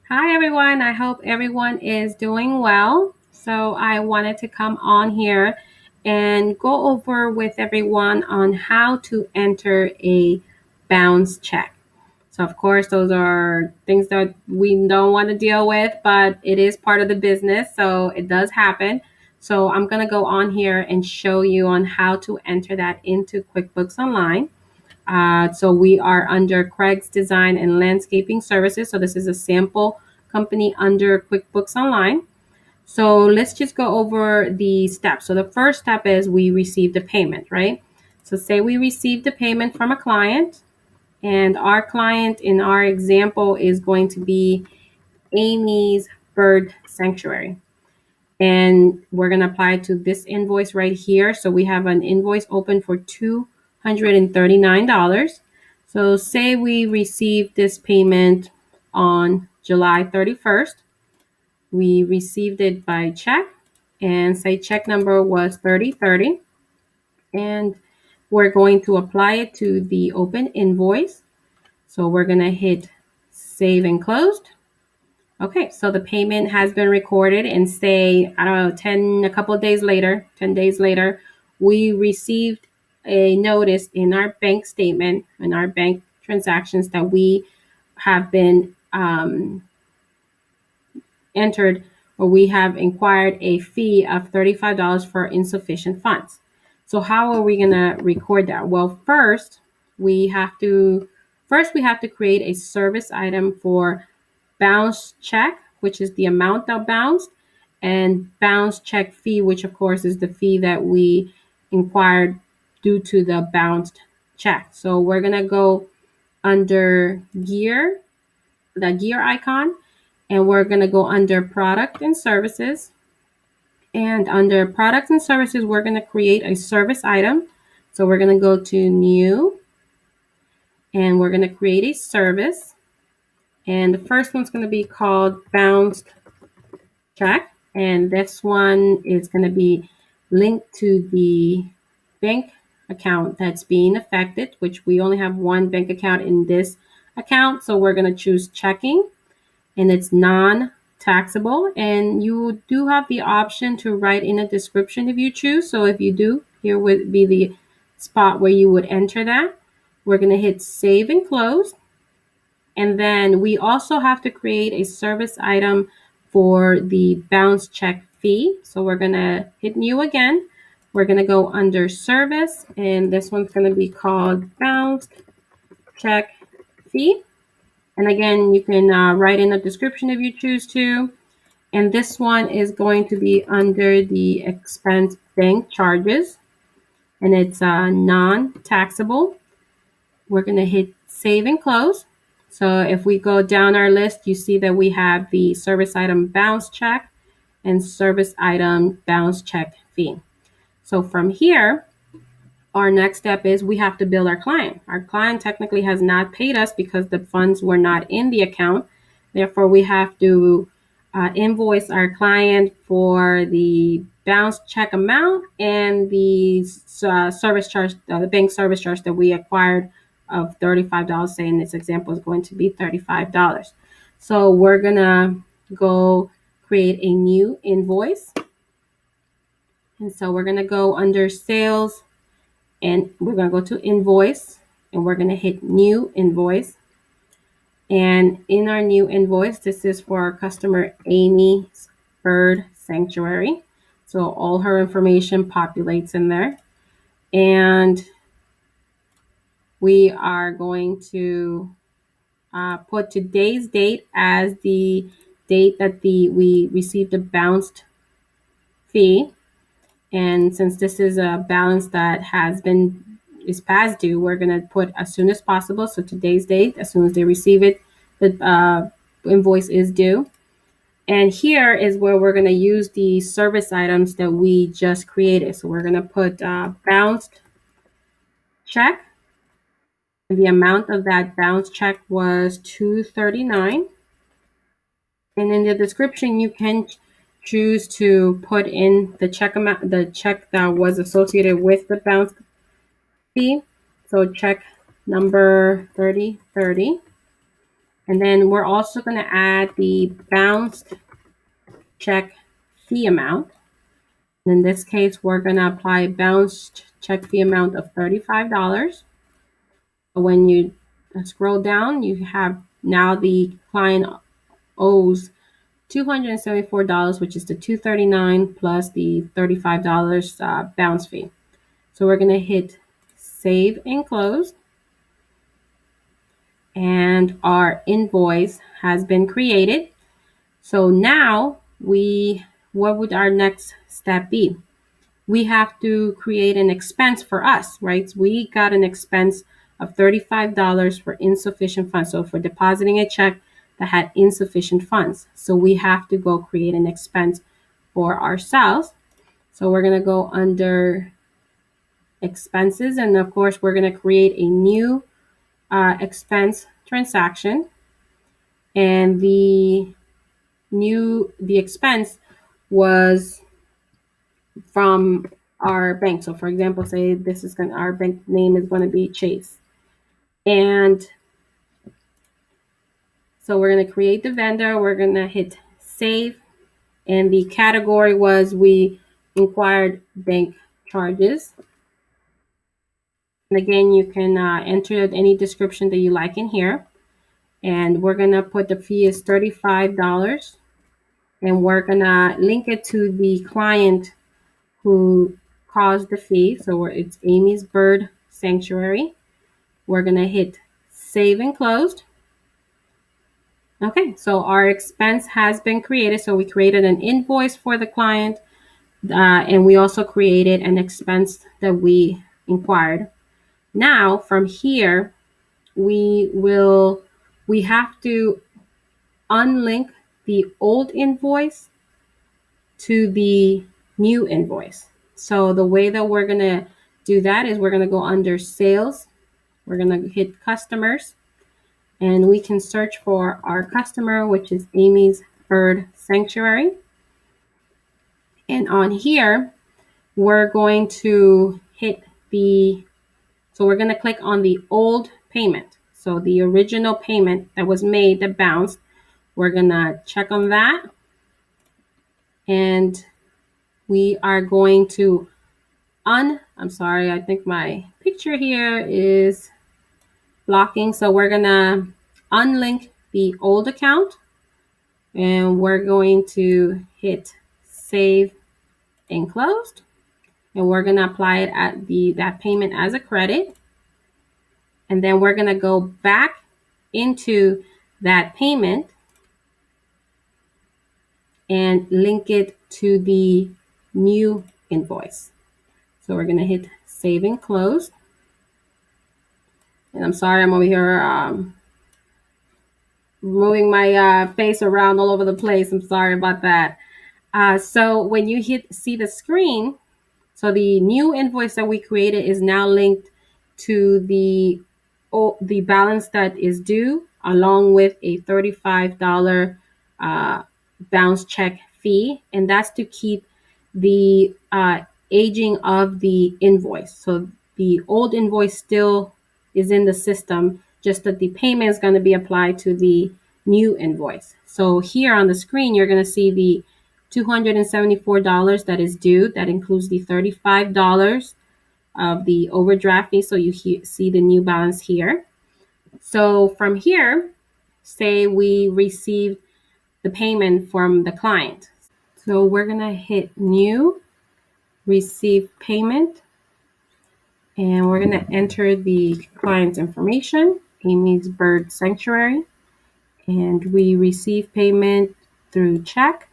Hi, everyone. I hope everyone is doing well. So, I wanted to come on here and go over with everyone on how to enter a bounce check. So, of course, those are things that we don't want to deal with, but it is part of the business. So, it does happen. So, I'm going to go on here and show you on how to enter that into QuickBooks Online. So we are under Craig's Design and Landscaping Services. So this is a sample company under QuickBooks Online. So let's just go over the steps. So the first step is we receive the payment, right? So say we received the payment from a client, and our client in our example is going to be Amy's Bird Sanctuary. And we're going to apply to this invoice right here. So we have an invoice open for $239. So say we received this payment on July 31st. We received it by check, and say check number was 3030. And we're going to apply it to the open invoice. So we're going to hit save and closed. Okay, so the payment has been recorded, and say, I don't know, 10 days later, we received a notice in our bank statement, in our bank transactions, that we have been entered, or we have inquired a fee of $35 for insufficient funds. So how are we going to record that? Well, we have to create a service item for bounce check, which is the amount that bounced, and bounce check fee, which of course is the fee that we inquired due to the bounced check. So we're going to go under the gear icon, and we're going to go under product and services. And under products and services, we're going to create a service item. So we're going to go to new, and we're going to create a service. And the first one's going to be called bounced check. And this one is going to be linked to the bank account that's being affected, which we only have one bank account in this account. So we're going to choose checking, and it's non-taxable. And you do have the option to write in a description if you choose. So if you do, here would be the spot where you would enter that. We're going to hit save and close. And then we also have to create a service item for the bounce check fee. So we're going to hit new again. We're going to go under service, and this one's going to be called bounce check fee. And again, you can write in a description if you choose to. And this one is going to be under the expense bank charges, and it's non-taxable. We're going to hit save and close. So if we go down our list, you see that we have the service item bounce check and service item bounce check fee. So from here, our next step is we have to bill our client. Our client technically has not paid us because the funds were not in the account. Therefore, we have to invoice our client for the bounce check amount and the service charge, the bank service charge that we acquired of $35. Say in this example is going to be $35. So we're gonna go create a new invoice. And so we're gonna go under sales, and we're gonna go to invoice, and we're gonna hit new invoice. And in our new invoice, this is for our customer Amy's Bird Sanctuary. So all her information populates in there. And we are going to put today's date as the date that we received a bounced fee. And since this is a balance that is past due, we're going to put as soon as possible. So today's date, as soon as they receive it, the invoice is due. And here is where we're going to use the service items that we just created. So we're going to put bounced check. And the amount of that bounce check was $239. And in the description, you can choose to put in the check amount, the check that was associated with the bounce fee. So check number 3030. And then we're also going to add the bounced check fee amount. In this case, we're going to apply a bounced check fee amount of $35. When you scroll down, you have now the client owes $274, which is the $239 plus the $35 bounce fee. So we're going to hit save and close. And our invoice has been created. So now what would our next step be? We have to create an expense for us, right? So we got an expense of $35 for insufficient funds. So for depositing a check that had insufficient funds. So we have to go create an expense for ourselves. So we're going to go under expenses. And of course, we're going to create a new expense transaction. And the expense was from our bank. So for example, say our bank name is going to be Chase. And so we're going to create the vendor. We're going to hit save. And the category was we inquired bank charges. And again, you can enter any description that you like in here. And we're going to put the fee is $35. And we're going to link it to the client who caused the fee. So it's Amy's Bird Sanctuary. We're going to hit save and closed. Okay, so our expense has been created. So we created an invoice for the client, and we also created an expense that we inquired. Now, from here, we have to unlink the old invoice to the new invoice. So the way that we're going to do that is we're going to go under sales. We're going to hit customers, and we can search for our customer, which is Amy's Bird Sanctuary. And on here, we're going to so we're going to click on the old payment. So the original payment that was made that bounced, we're going to check on that. And we are going to I'm sorry, I think my picture here is blocking. So we're going to unlink the old account, and we're going to hit save and closed. And we're going to apply it at that payment as a credit. And then we're going to go back into that payment and link it to the new invoice. So we're going to hit save and close. And I'm sorry, I'm over here moving my face around all over the place. I'm sorry about that. So when you see the screen, so the new invoice that we created is now linked to the balance that is due, along with a $35 bounce check fee. And that's to keep the aging of the invoice. So the old invoice still is in the system, just that the payment is going to be applied to the new invoice. So here on the screen, you're going to see the $274 that is due. That includes the $35 of the overdraft fee. So you see the new balance here. So from here, say we received the payment from the client. So we're going to hit new, receive payment, and we're going to enter the client's information, Amy's Bird Sanctuary, and we receive payment through check,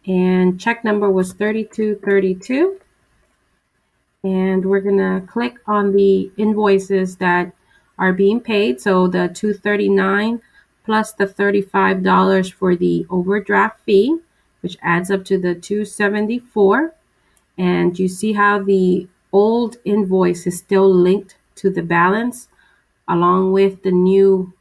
and check number was 3232. And we're going to click on the invoices that are being paid. So the $239 plus the $35 for the overdraft fee, which adds up to the $274. And you see how the old invoice is still linked to the balance, along with the new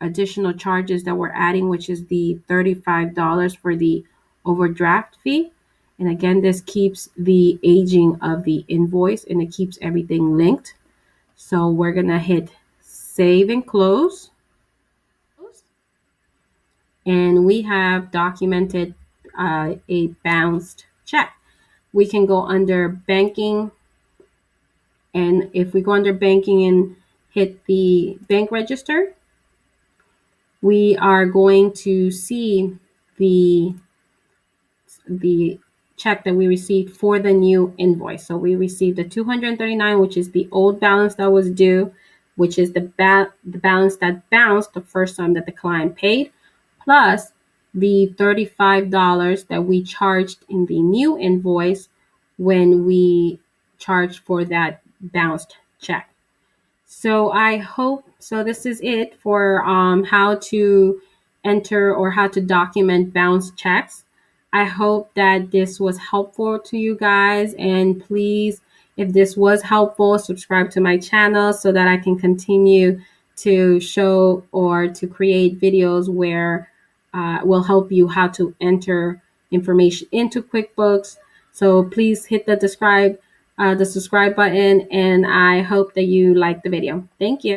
additional charges that we're adding, which is the $35 for the overdraft fee. And again, this keeps the aging of the invoice, and it keeps everything linked. So we're going to hit save and close. and we have documented a bounced check. We can go under banking, and if we go under banking and hit the bank register, we are going to see the the check that we received for the new invoice. So we received the 239, which is the old balance that was due, which is the balance that bounced the first time that the client paid, plus the $35 that we charged in the new invoice when we charged for that bounced check. So I hope so. This is it for how to enter or how to document bounce checks. I hope that this was helpful to you guys. And please, if this was helpful, subscribe to my channel so that I can continue to show or to create videos where will help you how to enter information into QuickBooks. So please hit the subscribe button, and I hope that you like the video. Thank you.